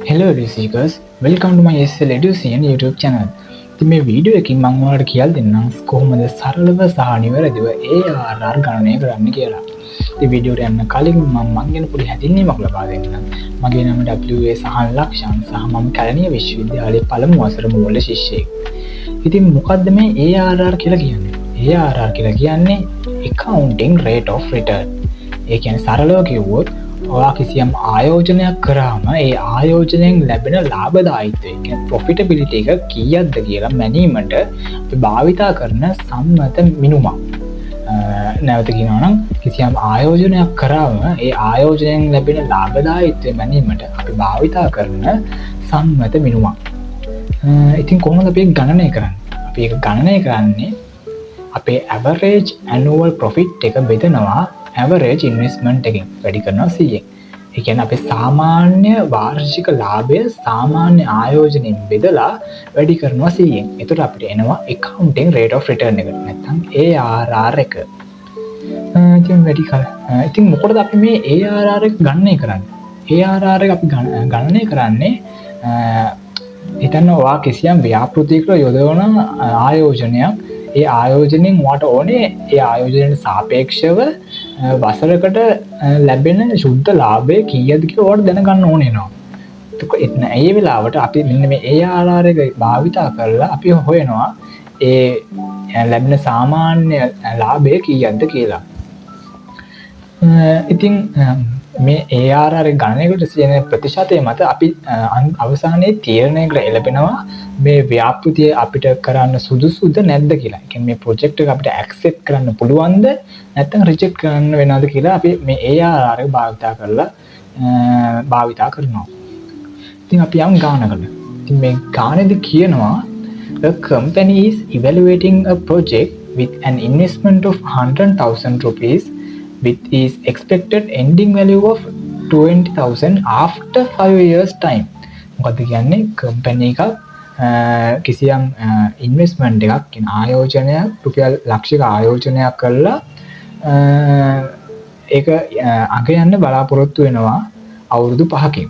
Hello seekers, welcome to my SL Education YouTube channel. ඉතින් මේ video එකකින් මම ඔයාලට කියලා දෙන්නම් කොහොමද සරලව සහ නිවැරදිව ARR ගණනය කරන්න කියලා. ඉතින් වීඩියෝට යන්න කලින් මම ගැන පොඩි හැඳින්වීමක් ලබා දෙන්නම්. මගේ නම WA සහන් ලක්ෂන් සහ මම කැලණිය විශ්වවිද්‍යාලයේ පළමු වසර මූල්‍ය ශිෂ්‍යයෙක්. ඉතින් මොකද්ද මේ ARR කියලා කියන්නේ? ARR කියලා කියන්නේ Accounting Rate of Return. ඒ කියන්නේ සරලව කිව්වොත් ඔයා කිසියම් ආයෝජනයක් කරාම ඒ ආයෝජනයෙන් ලැබෙන ලාභදායීත්වය කියන්නේ ප්‍රොෆිටබිලිටි එක කීයක්ද කියලා මැනීමට අපි භාවිතා කරන සම්මත මිනුමක්. නැවත කියනවා නම් කිසියම් ආයෝජනයක් කරාම ඒ ආයෝජනයෙන් ලැබෙන ලාභදායීත්වය මැනීමට අපි භාවිතා කරන සම්මත මිනුමක්. ඉතින් කොහොමද අපි ගණනය කරන්නේ? අපි ඒක ගණනය කරන්නේ අපේ average annual profit එක බෙදනවා average investment එකෙන් වැඩි කරනවා 100ෙන්. ඒ කියන්නේ අපේ සාමාන්‍ය වාර්ෂික ලාභය සාමාන්‍ය ආයෝජනයෙන් බෙදලා වැඩි කරනවා 100ෙන්. එතකොට අපිට එනවා accounting rate of return එක. නැත්නම් ARR එක. ඉතින් මොකටද අපි මේ ARR එක ගණනය කරන්නේ? ARR එක අපි ගණනය කරන්නේ හිතන්න ඔයා කිසියම් ව්‍යාපෘතියකට යොදවන ආයෝජනයක් ඒ ආයෝජනයෙන් වාට ඕනේ ඒ ආයෝජනයට සාපේක්ෂව වසරකට ලැබෙන ශුද්ධ ලාභය කීයද කියලා ඔයාලට දැනගන්න ඕනේ නෝ. එතකොට ඒ වෙලාවට අපි මෙන්න මේ ARR එක භාවිතා කරලා අපි හොයනවා ඒ ලැබෙන සාමාන්‍ය ලාභය කීයක්ද කියලා. ඉතින් මේ ARR ගණනයකට තියෙන ප්‍රතිශතය මත අපි අවසානයේ තීරණයකට එළඹෙනවා මේ ව්‍යාපෘතිය අපිට කරන්න සුදුසුද නැද්ද කියලා. ඒ කියන්නේ මේ ප්‍රොජෙක්ට් එක අපිට ඇක්සෙප්ට් කරන්න පුළුවන්ද නැත්නම් රිජෙක්ට් කරන්න වෙනවද කියලා අපි මේ ARR එක භාවිතා කරනවා. ඉතින් අපි යම් ගානකට. ඉතින් මේ ගානේදී කියනවා a company is evaluating a project with an investment of 100,000 rupees with is expected ending value of 20,000 after 5 years time. මොකද කියන්නේ කම්පැනි එකක් කිසියම් ඉන්වෙස්ට්මන්ට් එකක් කියන ආයෝජනයක් රුපියල් ලක්ෂයක ආයෝජනයක් කරලා ඒක අගයන්න බලාපොරොත්තු වෙනවා අවුරුදු 5කින්.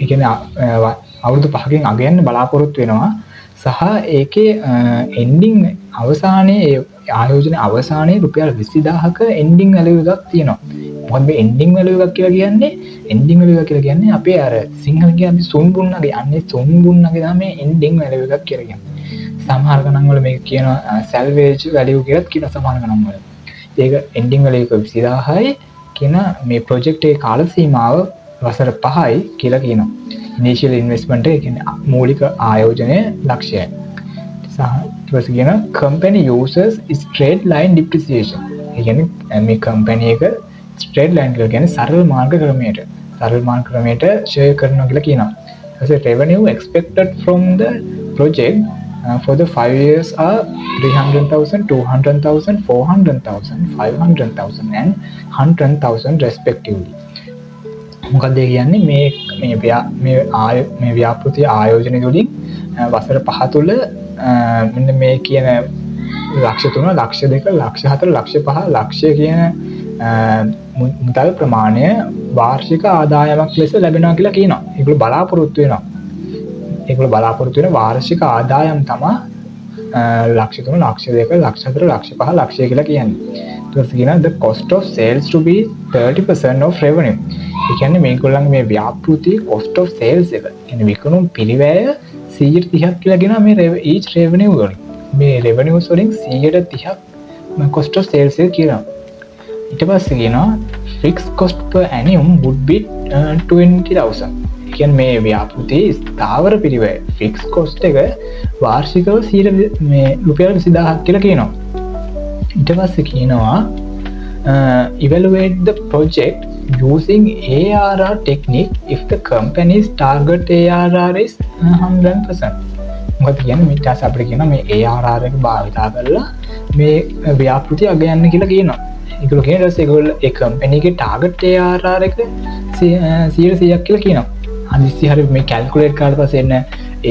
ඒ කියන්නේ අවුරුදු 5කින් අගයන්න බලාපොරොත්තු වෙනවා සහ ඒකේ එන්ඩින් අවසානයේ ආයෝජන අවසානයේ රුපියල් 20000ක එන්ඩින් වැලියු එකක් තියෙනවා. මොකද මේ එන්ඩින් වැලියු එකක් කියලා කියන්නේ අපේ අර සිංහලෙන් කියන්නේ සුන්බුන්නගේ අන්නේ සුන්බුන්නගේ තමයි එන්ඩින් වැලියු එකක් කියලා කියන්නේ. සමහර ගණන් වල මේක කියනවා සල්වේජ් වැලියු කියලාත් කියන සමහර ගණන් වල. ඒක එන්ඩින් වැලියු එක 20000යි කියන මේ ප්‍රොජෙක්ට් එකේ කාල සීමාව වසර 5යි කියලා කියනවා. ඉනිෂියල් ඉන්වෙස්ට්මන්ට් එක කියන්නේ මූලික ආයෝජනයේ ලක්ෂ්‍යය. ඊට කියන company uses straight line depreciation. ඒ කියන්නේ මේ කම්පැනි එක straight line කියලා කියන්නේ සරල මාර්ග ක්‍රමයට ෂෙයා කරනවා කියලා කියනවා. ඊට revenue expected from the project for the 5 years are 300,000, 200,000, 400,000, 500,000 and 100,000 respectively. මොකද ඒ කියන්නේ මේ ව්‍යාපෘති ආයෝජන වලින් වසර 5 තුල මෙන්න මේ කියන ලක්ෂ 3, ලක්ෂ 2, ලක්ෂ 4, ලක්ෂ 5, ලක්ෂය කියන මුදල් ප්‍රමාණය වාර්ෂික ආදායමක් ලෙස ලැබෙනවා කියලා කියනවා. ඒගොල්ලෝ බලාපොරොත්තු වෙන වාර්ෂික ආදායම් තමයි ලක්ෂ 3, ලක්ෂ 2, ලක්ෂ 4, ලක්ෂ 5, ලක්ෂය කියලා කියන්නේ. ඊට පස්සේ කියනවා the cost of sales to be 30% of revenue. ඒ කියන්නේ මේගොල්ලන්ගේ මේ ව්‍යාපෘති cost of sales එක. කියන්නේ විකුණුම් පිරිවැය 130ක් කියලා කියනවා මේ each revenue වලින්. මේ revenues වලින් 130ක් cost of sales එක කියනවා. ඊට පස්සේ කියනවා fixed cost per annum would be 20,000. ඒ කියන්නේ මේ ව්‍යාපෘති ස්ථාවර පිරිවැය fixed cost එක වාර්ෂිකව මේ රුපියල් 20000ක් කියලා කියනවා. ඊට පස්සේ කියනවා evaluate the project using ARR technique if the company's target ARR is 100%. මොකද කියන්නේ ඊට පස්සේ අපිට කියනවා මේ ARR එක භාවිතා කරලා මේ ව්‍යාපෘති අගයන්න කියලා කියනවා. ඒගොල්ලෝ කියන ඊට පස්සේ ඒගොල්ලෝ ඒ කම්පැනි එකේ ටාගට් ARR එක 100%ක් කියලා කියනවා. අනිත් හරිය මේ කැල්කියුලේට් කරලා පස්සේ එන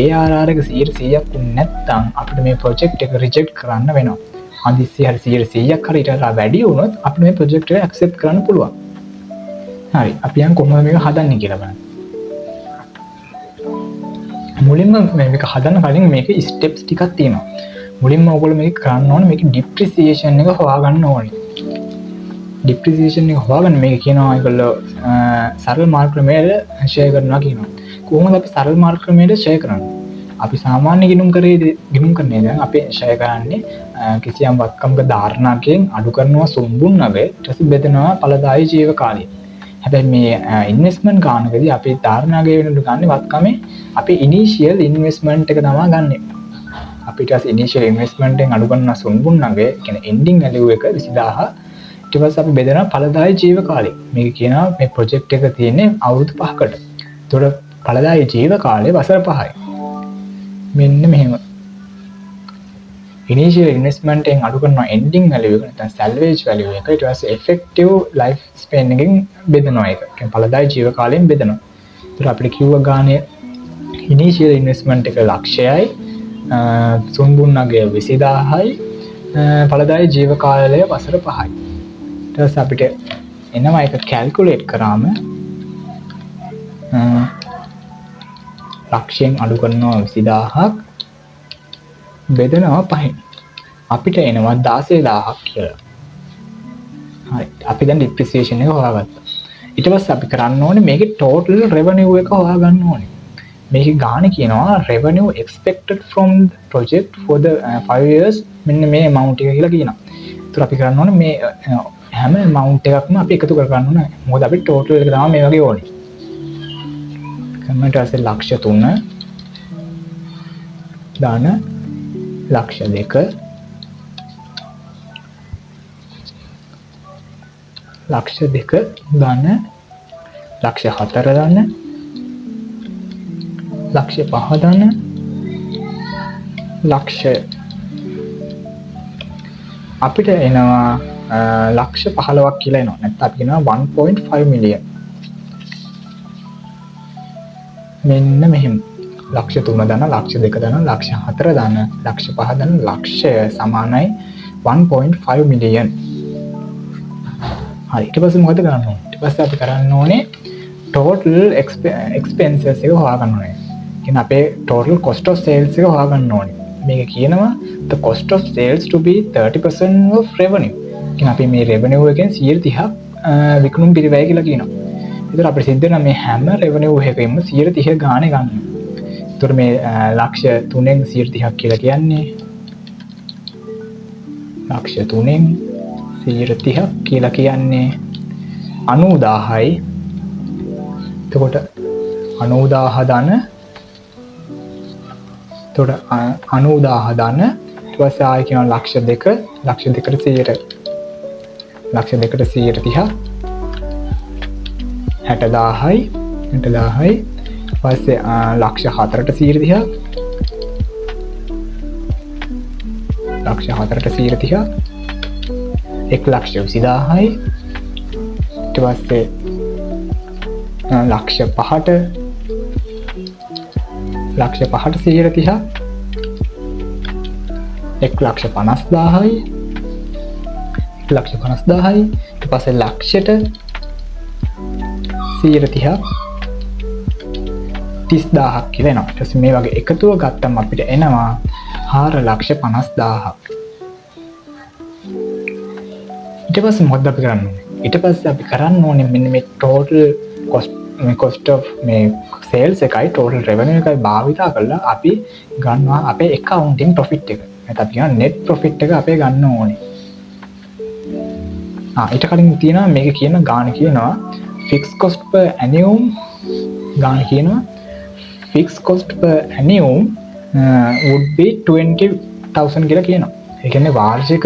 ARR එක 100%ක් නැත්නම් අපිට මේ ප්‍රොජෙක්ට් එක රිජෙක්ට් කරන්න වෙනවා. අනිත් හරිය 100%ක් හරියට වැඩි වුණොත් අපිට මේ ප්‍රොජෙක්ට් එක ඇක්සෙප්ට් කරන්න පුළුවන්. හරි අපි යන් කොහොමද මේක හදන්නේ කියලා බලන්න. මුලින්ම මේක හදන්න කලින් මේක ස්ටෙප්ස් ටිකක් තියෙනවා. මුලින්ම ඔයගොල්ලෝ මේක කරන්න ඕනේ මේක ඩිප්‍රීසියේෂන් එක හොයාගන්න ඕනේ. ඩිප්‍රීසියේෂන් එක හොයාගන්න මේක කියනවා ඒගොල්ලෝ සරල මාර්ග ක්‍රමයට ෂෙයා කරනවා කියනවා. කොහොමද අපි සරල මාර්ග ක්‍රමයට ෂෙයා කරන්නේ? අපි සාමාන්‍ය ගිණුම් කරන්නේ දැන් අපි ෂෙයා කරන්නේ කිසියම් වත්කමක ධාරණකයෙන් අඩු කරනවා සුම්බුන් නගේ ඊට පස්සේ බෙදනවා ඵලදායී ජීවකාලය. හැබැයි මේ ඉන්වෙස්ට්මන්ට් ගන්නකදී අපි ධාරණකයේ වෙනුවට ගන්න වත්කමේ අපි ඉනිෂියල් ඉන්වෙස්ට්මන්ට් එක තමයි ගන්නෙ. අපිට ඉනිෂියල් ඉන්වෙස්ට්මන්ට් එකෙන් අඩු කරන සුම්බුන් නගේ කියන්නේ එන්ඩින් වැලියු එක 20000 ඊට පස්සේ අපි බෙදනවා ඵලදායී ජීවකාලය. මේක කියනවා මේ ප්‍රොජෙක්ට් එක තියෙන්නේ අවුරුදු 5කට. ඒතකොට ඵලදායී ජීවකාලය වසර 5යි. මෙන්න මෙහෙම ඉනිෂියල් ඉන්වෙස්ට්මන්ට් එකෙන් අඩු කරනවා එන්ඩින් වැලියු එක නැත්නම් සැල්වේජ් වැලියු එක ඊට පස්සේ ඉෆෙක්ටිව් ලයිෆ් ස්පෑන් එකෙන් බෙදනවා ඒක. කියන්නේ ඵලදායී ජීවකාලයෙන් බෙදනවා. ඒතර අපිට කිව්ව ගානේ ඉනිෂියල් ඉන්වෙස්ට්මන්ට් එක ලක්ෂයයි සුන්බුන්නගේ 20000යි ඵලදායී ජීවකාලය වසර 5යි. ඊට පස්සේ අපිට එනවා ඒක කැල්කියුලේට් කරාම ලක්ෂයෙන් අඩු කරනවා 20000ක් බෙදනවා 5න් අපිට එනවා 16000ක් කියලා. හරි අපි දැන් ඩිප්‍රීසියේෂන් එක හොයාගත්තා. ඊට පස්සේ අපි කරන්න ඕනේ මේකේ ටෝටල් රෙවෙනියු එක හොයාගන්න ඕනේ. මේකේ ගාණ කියනවා revenue expected from the project for the 5 years මෙන්න මේ amount එක කියලා කියනවා. ඒතර අපි කරන්න ඕනේ මේ හැම amount එකක්ම අපි එකතු කර ගන්න ඕනේ. මොකද අපි total එක තමයි මේ වගේ ඕනේ. කමෙන්ට් ඇසේ ලක්ෂ 3 දාන ලක්ෂ 2 ලක්ෂ 2 දාන ලක්ෂ 4 දාන ලක්ෂ 5 දාන ලක්ෂ අපිට එනවා ලක්ෂ 15ක් කියලා එනවා. නැත්නම් අපි කියනවා 1.5 මිලියන්. මෙන්න මෙහෙම ලක්ෂ 3 දාන ලක්ෂ 2 දාන ලක්ෂ 4 දාන ලක්ෂ 5 දාන ලක්ෂය සමානයි 1.5 මිලියන්. හරි ඊට පස්සේ මොකද කරන්න ඕනේ? ඊට පස්සේ අපි කරන්න ඕනේ total expenses එක හොයාගන්න ඕනේ. කියන අපේ total cost of sales එක හොයාගන්න ඕනේ. මේක කියනවා the cost of sales to be 30% of revenue. කියන අපි මේ revenue එකෙන් 30%ක් විකුණුම් පිරිවැය කියලා කියනවා. ඒතර අපිට සිද්ධ වෙන මේ හැම revenue එකකින්ම 30% ගානේ ගන්න. ඒතර මේ ලක්ෂ 3න් 30%ක් කියලා කියන්නේ ලක්ෂ 3න් 30%ක් කියලා කියන්නේ 90000යි. එතකොට 90000 ධන එතකොට 90000 ධන ඊට පස්සේ ආයෙ කියනවා ලක්ෂ 2 ලක්ෂ 2ට 100 ලක්ෂ 2ට 130ක් 60000යි 60000යි පස්සේ ලක්ෂ 4ට 130ක් ලක්ෂ 4ට 130ක් 1,20,000යි ඊට පස්සේ ලක්ෂ 5ට 130ක් 1,50,000යි 1,50,000යි ඊට පස්සේ ලක්ෂයට 130ක් 30,000ක් කියලා එනවා. ඊට පස්සේ මේ වගේ එකතුව ගත්තම අපිට එනවා 4,50,000ක්. ඊට පස්සේ මොකද අපි කරන්න ඕනේ? ඊට පස්සේ අපි කරන්න ඕනේ මෙන්න මේ total cost of මේ sales එකයි total revenue එකයි භාවිතා කරලා අපි ගන්නවා අපේ accounting profit එක. නැත්නම් අපි කියන net profit එක අපේ ගන්න ඕනේ. ඊට කලින් තියෙනවා මේක කියන ගාණ කියනවා fixed cost per annum ගාණ කියනවා fixed cost per annum would be 20,000 කියලා කියනවා. ඒ කියන්නේ වාර්ෂික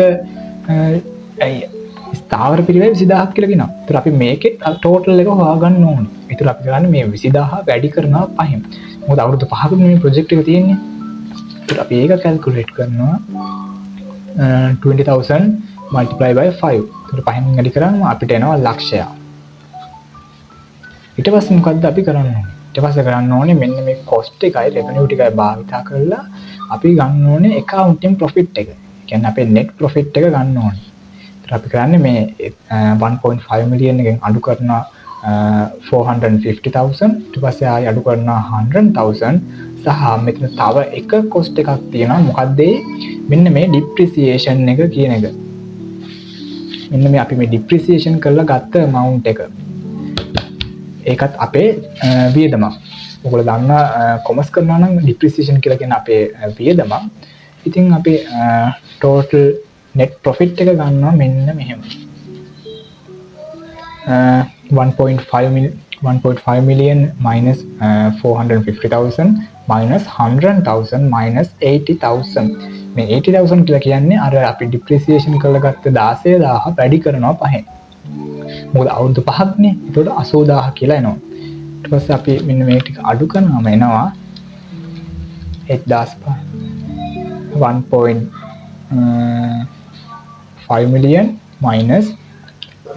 ස්ථාවර පිරිවැය 20000ක් කියලා කියනවා. ඒතර අපි මේකේ ටෝටල් එක හොයාගන්න ඕනේ. ඒතර අපි කරන්නේ මේ 20000 වැඩි කරනවා 5න්. මොකද අවුරුදු 5ක මේ ප්‍රොජෙක්ට් එක තියෙන්නේ. ඒතර අපි ඒක කැල්කියුලේට් කරනවා 20,000 multiply by 5. ඒතර 5න් වැඩි කරාම අපිට එනවා ලක්ෂය. ඊට පස්සේ මොකද්ද අපි කරන්න ඕනේ? ඊට පස්සේ කරන්න ඕනේ මෙන්න මේ cost එකයි revenue ටිකයි භාවිතා කරලා අපි ගන්න ඕනේ accounting profit එක. කියන්නේ අපේ net profit එක ගන්න ඕනේ. අපි කරන්නේ මේ 1.5 මිලියන් එකෙන් අඩු කරන 450,000 ඊට පස්සේ ආයෙ අඩු කරනවා 100,000 සහ මෙතන තව එක cost එකක් තියෙනවා මොකක්ද මෙන්න මේ depreciation එක කියන එක මෙන්න මේ අපි මේ depreciation කරලා ගත්ත amount එක ඒකත් අපේ වියදමක් ඔයගොල්ලෝ දන්නා කොමර්ස් කරනවා නම් depreciation කියලා කියන අපේ වියදමක් ඉතින් අපි total net profit එක ගන්නවා මෙන්න මෙහෙම 1.5 million minus 450,000 minus 100,000 minus 80,000 මේ 80,000 කියලා කියන්නේ අර අපි depreciation කරලා ගත්ත 16,000 වැඩි කරනවා පහෙන් මොකද අවුරුදු 5ක් නේ ඒකට 80,000 කියලා එනවා ඊට පස්සේ අපි මෙන්න මේ ටික අඩු කරනවාම එනවා 1.5 million minus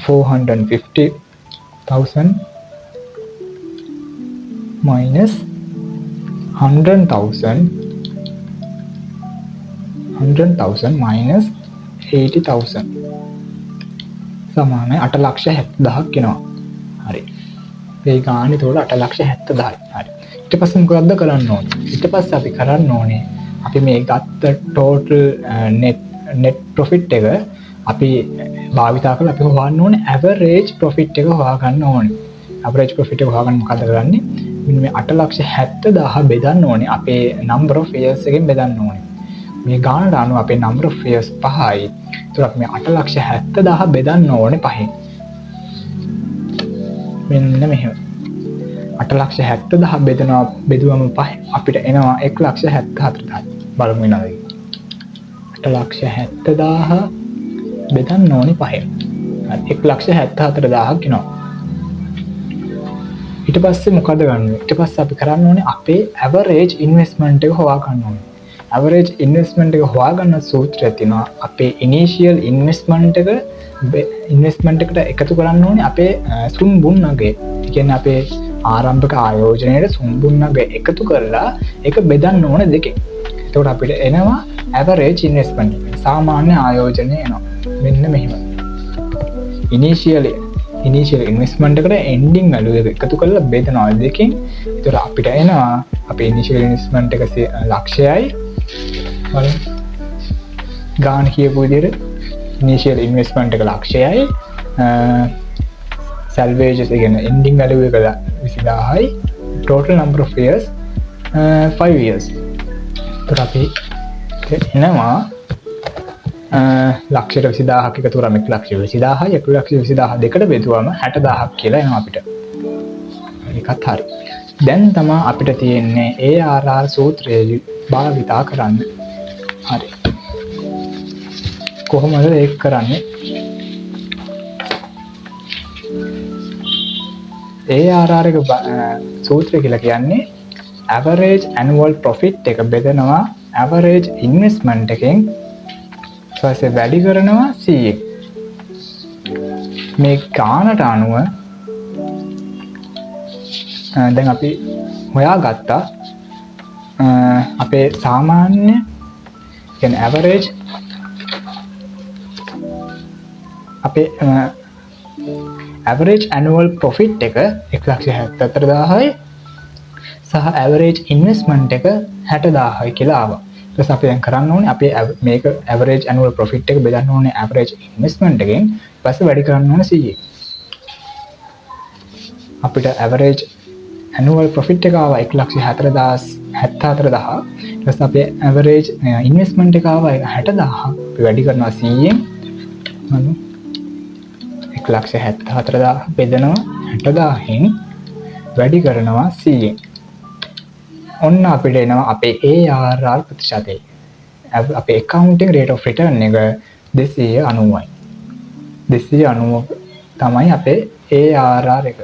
450,000 minus 100,000 minus 80,000 සමානයි 8,70,000ක් එනවා. හරි. මේ ගානේ තෝරලා 8,70,000යි. හරි. ඊට පස්සේ මොකක්ද කරන්න ඕනේ? ඊට පස්සේ අපි කරන්න ඕනේ අපි මේ ගත්ත total net profit එක අපි භාවිතා කරලා අපි හොයන්න ඕනේ average profit එක හොයාගන්න ඕනේ. average profit එක හොයාගන්න මොකද කරන්නේ? මෙන්න මේ 8,70,000 බෙදන්න ඕනේ අපේ number of years එකෙන් බෙදන්න ඕනේ. මේ ගානට අනුව අපේ number of years 5යි. ඒතර අපි මේ 8,70,000 බෙදන්න ඕනේ 5න්. මෙන්න මෙහෙම. 8,70,000 බෙදුවම 5 අපිට එනවා 1,74,000. බලමු එනවාද? 8,70,000 බෙදන්න ඕනේ 5න්. 1,74,000ක් එනවා. ඊට පස්සේ මොකද ගන්න? ඊට පස්සේ අපි කරන්න ඕනේ අපේ average investment එක හොයා ගන්න ඕනේ. average investment එක හොයාගන්න සූත්‍රයක් තියෙනවා අපේ initial investment එකට එකතු කරන්න ඕනේ අපේ සුන්බුන් නගය. ඒ කියන්නේ අපේ ආරම්භක ආයෝජනයේ සුන්බුන් නගය එකතු කරලා ඒක බෙදන්න ඕනේ දෙකෙන්. එතකොට අපිට එනවා average investment සාමාන්‍ය ආයෝජනය එනවා. මෙන්න මෙහෙම. initial investment එකට ending value එක එකතු කරලා බෙදනවා දෙකෙන්. එතකොට අපිට එනවා අපේ initial investment එක ලක්ෂයයි බලන්න ගාන කියපු විදිහට initial investment එක ලක්ෂයයි salvages ඒ කියන්නේ ending value එක 20000යි total number of years 5 years. ඒතර අපි එනවා ලක්ෂයට 20000ක් එකතු කරාම 1,20,000යි 1,20,000 දෙකට බෙදුවම 60,000ක් කියලා එනවා අපිට. ඒකත් හරි. දැන් තමයි අපිට තියෙන්නේ ARR සූත්‍රය භාවිතා කරන්න. හරි. කොහොමද ඒක කරන්නේ? ARR එක සූත්‍රය කියලා කියන්නේ average annual profit එක බෙදනවා average investment එකෙන් ඊපස්සේ වැඩි කරනවා 100ක්. මේ ගානට අනුව දැන් අපි හොයාගත්තා අපේ සාමාන්‍ය කියන්නේ average අපේ average annual profit එක 1,74,000යි සහ average investment එක 60,000යි කියලා ආවා. ඊට පස්සේ අපි දැන් කරන්න ඕනේ අපේ මේක average annual profit එක බෙදන්න ඕනේ average investment එකෙන් ඊට පස්සේ වැඩි කරන්න ඕනේ 100. අපිට average annual profit එක ආවා 1,74,000 ඊට පස්සේ අපේ average investment එක ආවා 60,000 අපි වැඩි කරනවා 100ෙන් 1,74,000 බෙදනවා 60,000ෙන් වැඩි කරනවා 100ෙන් ඔන්න අපිට එනවා අපේ ARR ප්‍රතිශතය. අපේ accounting rate of return එක 290යි. 290 තමයි අපේ ARR එක.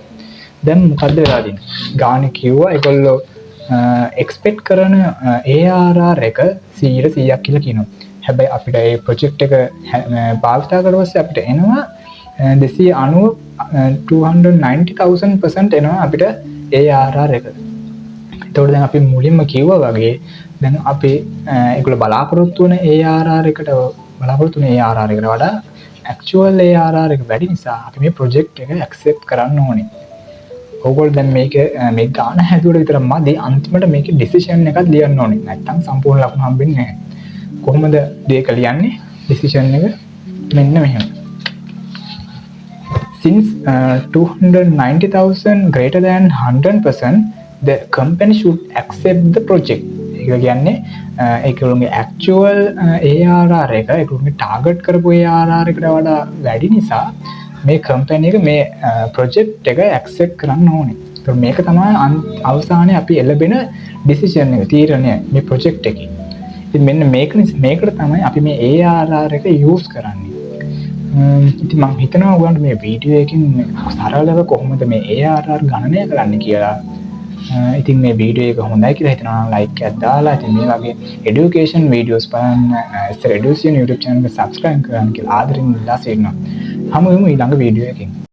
දැන් මොකද්ද වෙලා තියෙන්නේ? ගානේ කිව්වා ඒගොල්ලෝ expect කරන ARR එක 100%ක් කියලා කියනවා. හැබැයි අපිට මේ project එක භාවිතා කරලා පස්සේ අපිට එනවා 290,000% එනවා අපිට ARR එක. එතකොට දැන් අපි මුලින්ම කිව්වා වගේ දැන් අපි ඒගොල්ලෝ බලාපොරොත්තු වෙන ARR එකට වඩා actual ARR එක වැඩි නිසා අපි මේ project එක accept කරන්න ඕනේ. ඕගොල්ලෝ දැන් මේක ගාන හැදුවට විතර මදි අන්තිමට මේකේ ඩිසිෂන් එකක් ලියන්න ඕනේ. නැත්තම් සම්පූර්ණ ලකුණු හම්බෙන්නේ නැහැ. කොහොමද මේක ලියන්නේ? ඩිසිෂන් එක මෙන්න මෙහෙම. Since 290,000 greater than 100%, the company should accept the project. ඒක කියන්නේ ඒගොල්ලෝගේ actual ARR එක ඒගොල්ලෝගේ target කරපු ARR එකට වඩා වැඩි නිසා මේ company එක මේ project එක accept කරන්න ඕනේ. ඒත් මේක තමයි අවසානයේ අපි එළබෙන decision එක තීරණය මේ project එකේ. ඉතින් මෙන්න මේකට තමයි අපි මේ ARR එක use කරන්නේ. ඉතින් මම හිතනවා ඔයගොල්ලන්ට මේ වීඩියෝ එකකින් සරලව කොහොමද මේ ARR ගණනය කරන්න කියලා. ඉතින් මේ වීඩියෝ එක හොඳයි කියලා හිතනවා නම් ලයික් එකක් දාලා ඉතින් මේ වගේ এডুকেෂන් වීඩියෝස් බලන්න SL Education YouTube channel එක subscribe කරන්න කියලා ආදරෙන් ඉල්ලා සිටිනවා. හමු වෙමු ඊළඟ වීඩියෝ එකකින්.